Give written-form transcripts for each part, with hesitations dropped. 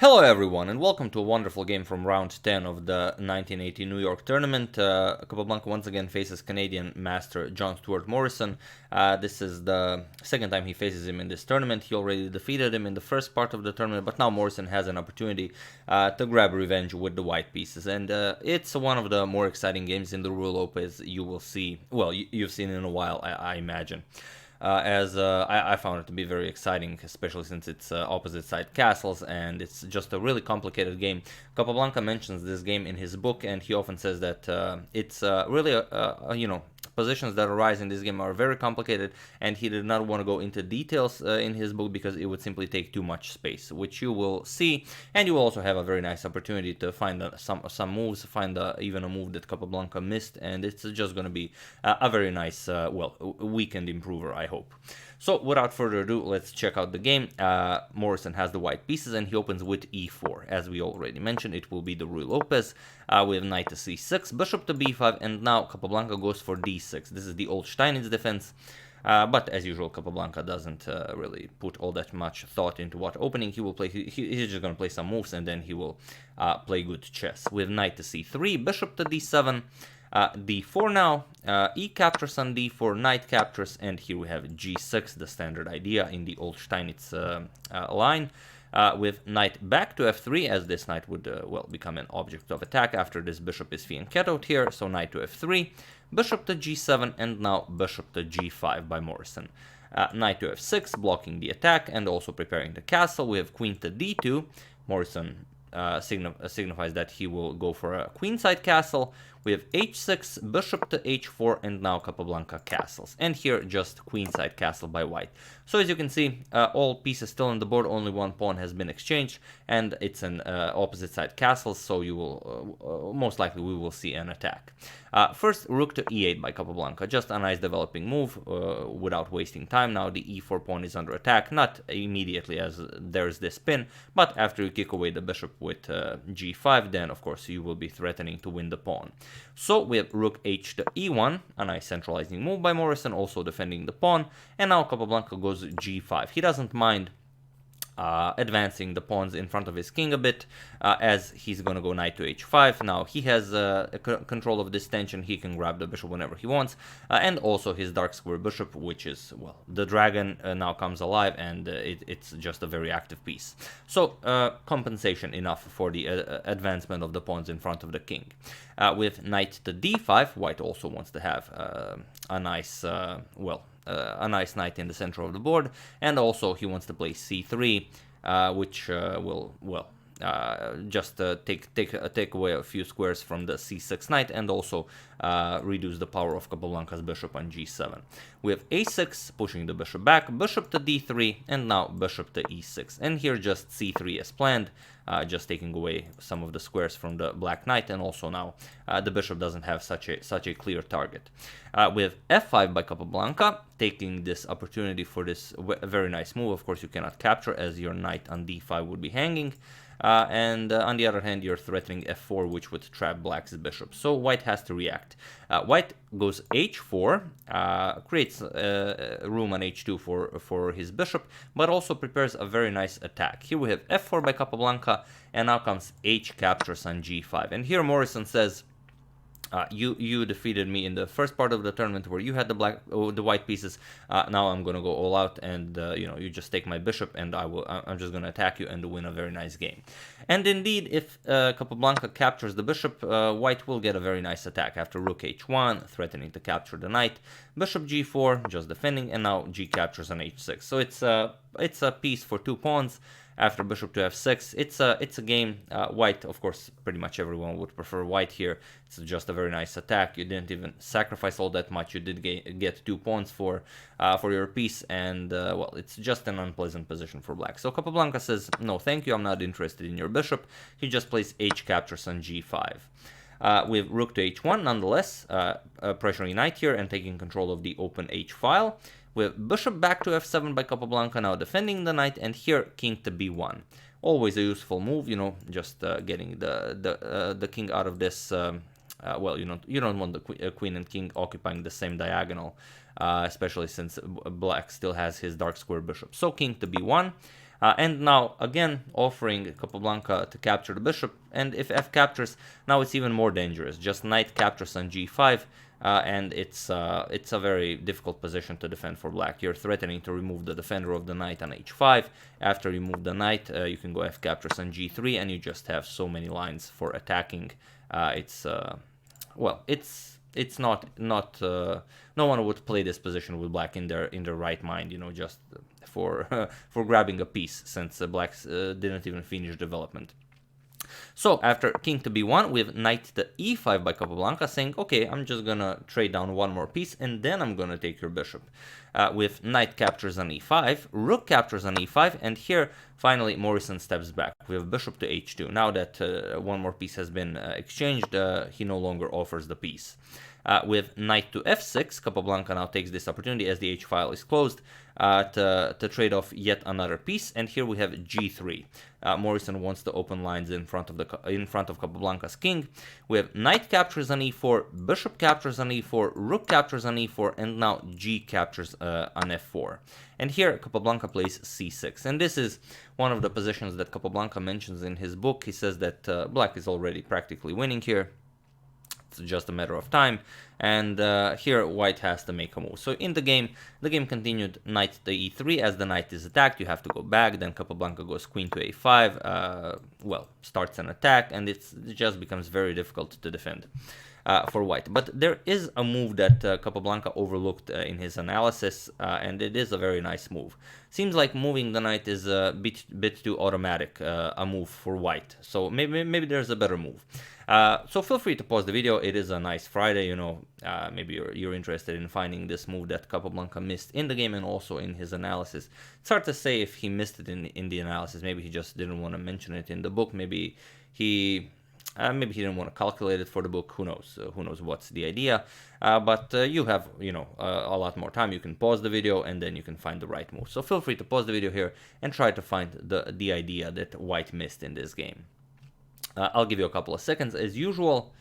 Hello everyone and welcome to a wonderful game from round 10 of the 1980 New York tournament. Capablanca once again faces Canadian master John Stuart Morrison. This is the second time he faces him in this tournament. He already defeated him in the first part of the tournament, but now Morrison has an opportunity to grab revenge with the white pieces. And it's one of the more exciting games in the Raul Lopez you will see, well, you've seen in a while, I imagine. I found it to be very exciting, especially since it's opposite side castles, and it's just a really complicated game. Capablanca mentions this game in his book, and he often says that it's really, positions that arise in this game are very complicated, and he did not want to go into details in his book because it would simply take too much space, which you will see, and you will also have a very nice opportunity to find some moves, find even a move that Capablanca missed, and it's just going to be a very nice, weekend improver, I hope. So without further ado, let's check out the game. Morrison has the white pieces and he opens with e4. As we already mentioned, it will be the Raul Lopez. We have knight to c6, bishop to b5, and now Capablanca goes for d6. This is the old Steinitz defense. But as usual, Capablanca doesn't really put all that much thought into what opening he will play. He's just going to play some moves and then he will play good chess. With knight to c3, bishop to d7, d4 now, e captures on d4, knight captures, and here we have g6, the standard idea in the old Steinitz line. With knight back to f3, as this knight would, become an object of attack after this bishop is fianchettoed here, so knight to f3, bishop to g7, and now bishop to g5 by Morrison. Knight to f6, blocking the attack and also preparing the castle. We have queen to d2, Morrison signifies that he will go for a queenside castle. We have h6, bishop to h4, and now Capablanca castles. And here just queenside castle by white. So as you can see, all pieces still on the board, only one pawn has been exchanged, and it's an opposite side castle, so you will, most likely we will see an attack. First, rook to e8 by Capablanca, just a nice developing move without wasting time. Now the e4 pawn is under attack, not immediately as there's this pin, but after you kick away the bishop with g5, then of course you will be threatening to win the pawn. So we have rook h to e1, a nice centralizing move by Morrison, also defending the pawn, and now Capablanca goes g5. He doesn't mind advancing the pawns in front of his king a bit, as he's going to go knight to h5. Now he has control of this tension, he can grab the bishop whenever he wants, and also his dark square bishop, which is, well, the dragon now comes alive, and it's just a very active piece. So compensation enough for the advancement of the pawns in front of the king. With knight to d5, white also wants to have a nice, a nice knight in the center of the board, and also he wants to play c3, which will, just take away a few squares from the c6 knight, and also reduce the power of Capablanca's bishop on g7. We have a6, pushing the bishop back, bishop to d3, and now bishop to e6. And here just c3 as planned, just taking away some of the squares from the black knight, and also now the bishop doesn't have such a clear target. With f5 by Capablanca, taking this opportunity for this very nice move. Of course, you cannot capture as your knight on d5 would be hanging. And on the other hand, you're threatening f4, which would trap black's bishop. So white has to react. White goes h4, creates room on h2 for his bishop, but also prepares a very nice attack. Here we have f4 by Capablanca, and now comes h captures on g5. And here Morrison says, you defeated me in the first part of the tournament where you had the white pieces. Now I'm gonna go all out, and you just take my bishop, and I'm just gonna attack you and win a very nice game. And indeed, if Capablanca captures the bishop, white will get a very nice attack after rook h1, threatening to capture the knight, bishop g4, just defending, and now g captures on h6. So it's a piece for 2 pawns. After bishop to f6, it's a game. White, of course, pretty much everyone would prefer white here. It's just a very nice attack. You didn't even sacrifice all that much. You did get 2 pawns for your piece, and it's just an unpleasant position for black. So Capablanca says, no, thank you, I'm not interested in your bishop. He just plays h captures on g5. With rook to h1, nonetheless, pressuring knight here and taking control of the open h file. With bishop back to f7 by Capablanca, now defending the knight, and here king to b1. Always a useful move, just getting the king out of this. You don't want the queen and king occupying the same diagonal, especially since black still has his dark square bishop. So king to b1. And now again offering Capablanca to capture the bishop, and if f captures, now it's even more dangerous. Just knight captures on g5, and it's a very difficult position to defend for black. You're threatening to remove the defender of the knight on h5. After you move the knight, you can go f captures on g3, and you just have so many lines for attacking. Well, it's not no one would play this position with black in their right mind, you know, just for for grabbing a piece, since blacks didn't even finish development. So after king to b1, we have knight to e5 by Capablanca, saying, okay, I'm just gonna trade down one more piece and then I'm gonna take your bishop. With knight captures on e5, rook captures on e5, and here finally Morrison steps back. We have bishop to h2. Now that one more piece has been exchanged, he no longer offers the piece. With knight to f6, Capablanca now takes this opportunity as the h file is closed to trade off yet another piece, and here we have g3. Morrison wants to open lines in front of Capablanca's king. We have knight captures on e4, bishop captures on e4, rook captures on e4, and now g captures on f4. And here Capablanca plays c6, and this is one of the positions that Capablanca mentions in his book. He says that black is already practically winning here. It's just a matter of time, and here white has to make a move. So in the game continued knight to e3. As the knight is attacked, you have to go back. Then Capablanca goes queen to a5, well, starts an attack, and it just becomes very difficult to defend for white. But there is a move that Capablanca overlooked in his analysis, and it is a very nice move. Seems like moving the knight is a bit too automatic a move for white, so maybe there's a better move. So feel free to pause the video. It is a nice Friday, you know. Maybe you're interested in finding this move that Capablanca missed in the game and also in his analysis. It's hard to say if he missed it in the analysis. Maybe he just didn't want to mention it in the book. Maybe he didn't want to calculate it for the book. Who knows? Who knows what's the idea? But you have, you know, a lot more time. You can pause the video and then you can find the right move. So feel free to pause the video here and try to find the idea that white missed in this game. I'll give you a couple of seconds as usual.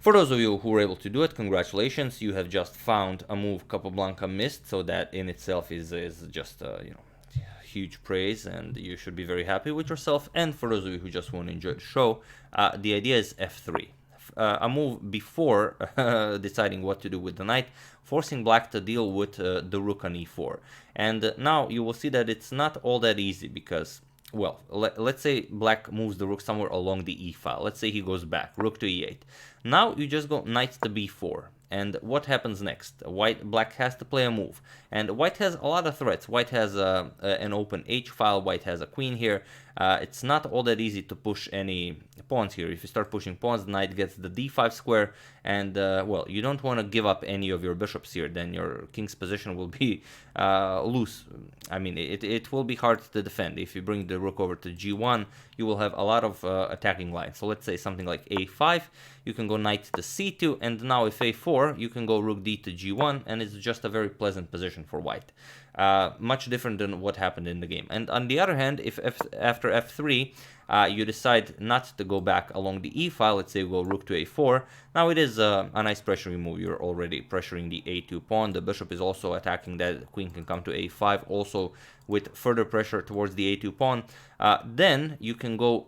For those of you who were able to do it, congratulations. You have just found a move Capablanca missed, so that in itself is just you know, huge praise, and you should be very happy with yourself. And for those of you who just want to enjoy the show, the idea is f3. A move before deciding what to do with the knight, forcing black to deal with the rook on e4. And now you will see that it's not all that easy, because, well, let's say black moves the rook somewhere along the e file. Let's say he goes back, rook to e8. Now you just go knight to b4. And what happens next? Black has to play a move. And white has a lot of threats. White has an open h file. White has a queen here. It's not all that easy to push any pawns here. If you start pushing pawns, the knight gets the d5 square. And, well, you don't want to give up any of your bishops here. Then your king's position will be loose. I mean, it will be hard to defend. If you bring the rook over to g1, you will have a lot of attacking lines. So let's say something like a5. You can go knight to c2. And now if a4, you can go rook d to g1. And it's just a very pleasant position for white. Much different than what happened in the game. And on the other hand, if after f3 you decide not to go back along the e file, let's say you go rook to a4, now it is a nice pressuring move. You're already pressuring the a2 pawn. The bishop is also attacking that. The queen can come to a5, also with further pressure towards the a2 pawn. Then you can go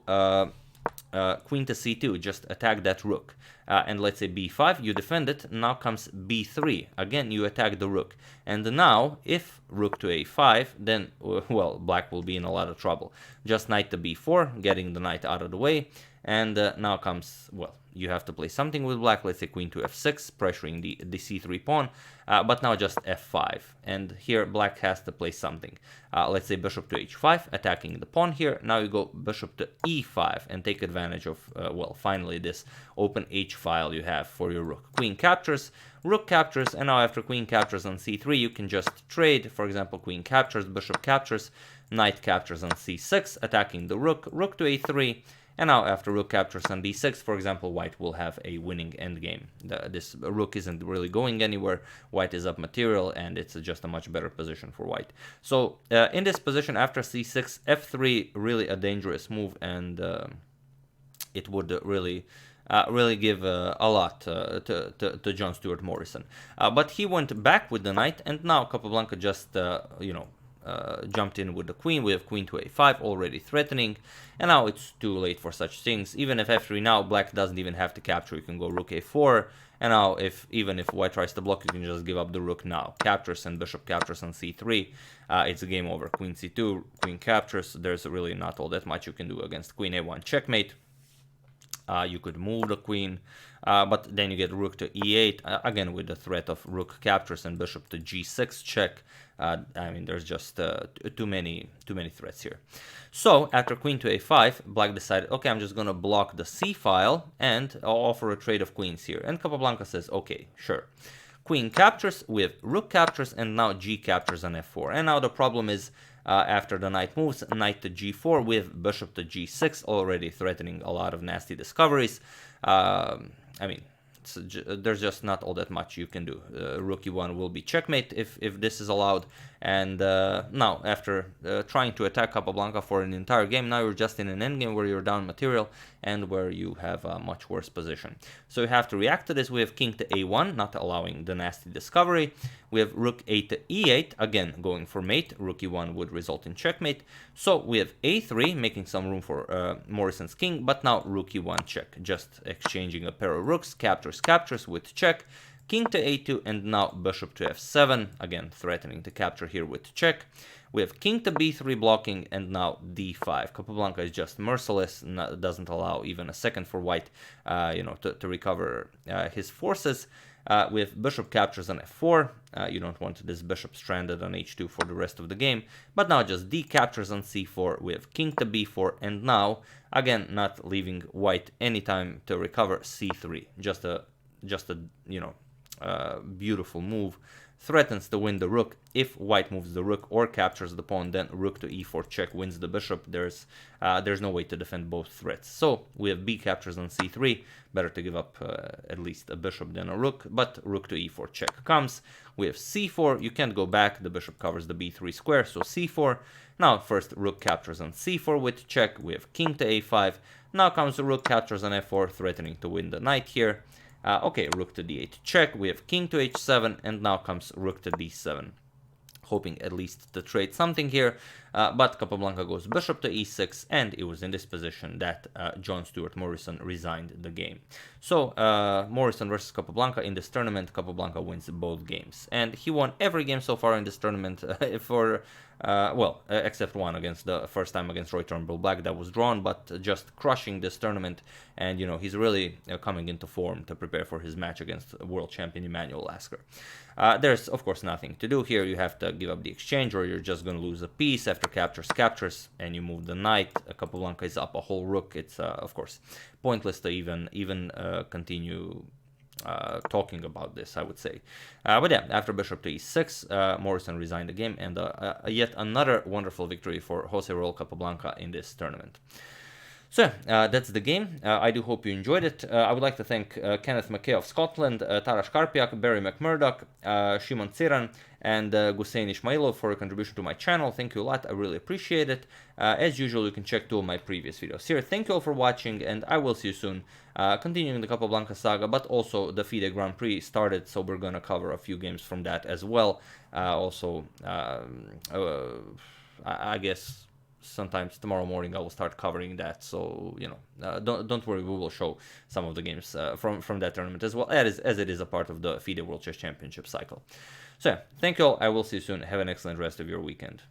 queen to c2, just attack that rook. And let's say b5, you defend it. Now comes b3. Again, you attack the rook. And now, if rook to a5, then, well, black will be in a lot of trouble. Just knight to b4, getting the knight out of the way. And now comes, well, you have to play something with black. Let's say queen to f6, pressuring the c3 pawn. But now just f5. And here black has to play something. Let's say bishop to h5, attacking the pawn here. Now you go bishop to e5 and take advantage of, well, finally this open h file you have for your rook. Queen captures, rook captures, and now after queen captures on c3, you can just trade. For example, queen captures, bishop captures, knight captures on c6, attacking the rook, rook to a3. And now after rook captures on d6, for example, white will have a winning endgame. This rook isn't really going anywhere. White is up material, and it's just a much better position for white. So in this position, after c6, f3, really a dangerous move, and it would really give a lot to John Stuart Morrison. But he went back with the knight, and now Capablanca just, you know, jumped in with the queen. We have queen to a5 already threatening, and now it's too late for such things. Even if f3 now, black doesn't even have to capture. You can go rook a4, and now even if white tries to block, you can just give up the rook now. Captures and bishop captures on c3. It's a game over. Queen c2, queen captures. There's really not all that much you can do against queen a1 checkmate. You could move the queen, but then you get rook to e8, again with the threat of rook captures and bishop to g6 check. I mean, there's just too many threats here. So after queen to a5, black decided, okay, I'm just gonna block the c file and I'll offer a trade of queens here. And Capablanca says, okay, sure. Queen captures with rook captures, and now g captures on f4. And now the problem is, after the knight moves, knight to g4 with bishop to g6, already threatening a lot of nasty discoveries. I mean, there's just not all that much you can do. Rook e1 will be checkmate if this is allowed. And now, after trying to attack Capablanca for an entire game, now you're just in an endgame where you're down material and where you have a much worse position. So you have to react to this. We have king to a1, not allowing the nasty discovery. We have rook a to e8, again going for mate. Rook e1 would result in checkmate. So we have a3, making some room for Morrison's king, but now rook e1 check, just exchanging a pair of rooks, captures with check. King to a2, and now bishop to f7, again threatening to capture here with check. We have king to b3 blocking, and now d5. Capablanca is just merciless, doesn't allow even a second for white, to recover his forces. We have bishop captures on f4. You don't want this bishop stranded on h2 for the rest of the game. But now just d captures on c4. We have king to b4, and now again not leaving white any time to recover c3. Just a beautiful move. Threatens to win the rook. If white moves the rook or captures the pawn, then rook to e4 check wins the bishop. There's no way to defend both threats. So we have b captures on c3. Better to give up at least a bishop than a rook, but rook to e4 check comes. We have c4. You can't go back. The bishop covers the b3 square, so c4. Now first rook captures on c4 with check. We have king to a5. Now comes the rook captures on f4, threatening to win the knight here. Okay, rook to d8 check. We have king to h7, and now comes rook to d7. Hoping at least to trade something here, but Capablanca goes bishop to e6, and it was in this position that John Stuart Morrison resigned the game. So Morrison versus Capablanca in this tournament, Capablanca wins both games, and he won every game so far in this tournament except one against the first time against Roy Turnbull Black that was drawn, but just crushing this tournament. And he's really coming into form to prepare for his match against world champion Emmanuel Lasker. There's of course nothing to do here. You have to give up the exchange, or you're just going to lose a piece after captures, and you move the knight. Capablanca is up a whole rook. It's of course pointless to even continue talking about this, I would say. But yeah, after bishop to e6, Morrison resigned the game, and yet another wonderful victory for Jose Raul Capablanca in this tournament. So that's the game. I do hope you enjoyed it. I would like to thank Kenneth McKay of Scotland, Taras Karpiak, Barry McMurdoch, Shimon Tsiran, and Gusein Ismailov for a contribution to my channel. Thank you a lot. I really appreciate it. As usual, you can check 2 of my previous videos here. Thank you all for watching, and I will see you soon. Continuing the Capablanca saga, but also the FIDE Grand Prix started, so we're going to cover a few games from that as well. I guess sometimes tomorrow morning I will start covering that, so don't worry, we will show some of the games from that tournament as well, as it is a part of the FIDE World Chess Championship cycle. So yeah, thank you all. I will see you soon. Have an excellent rest of your weekend.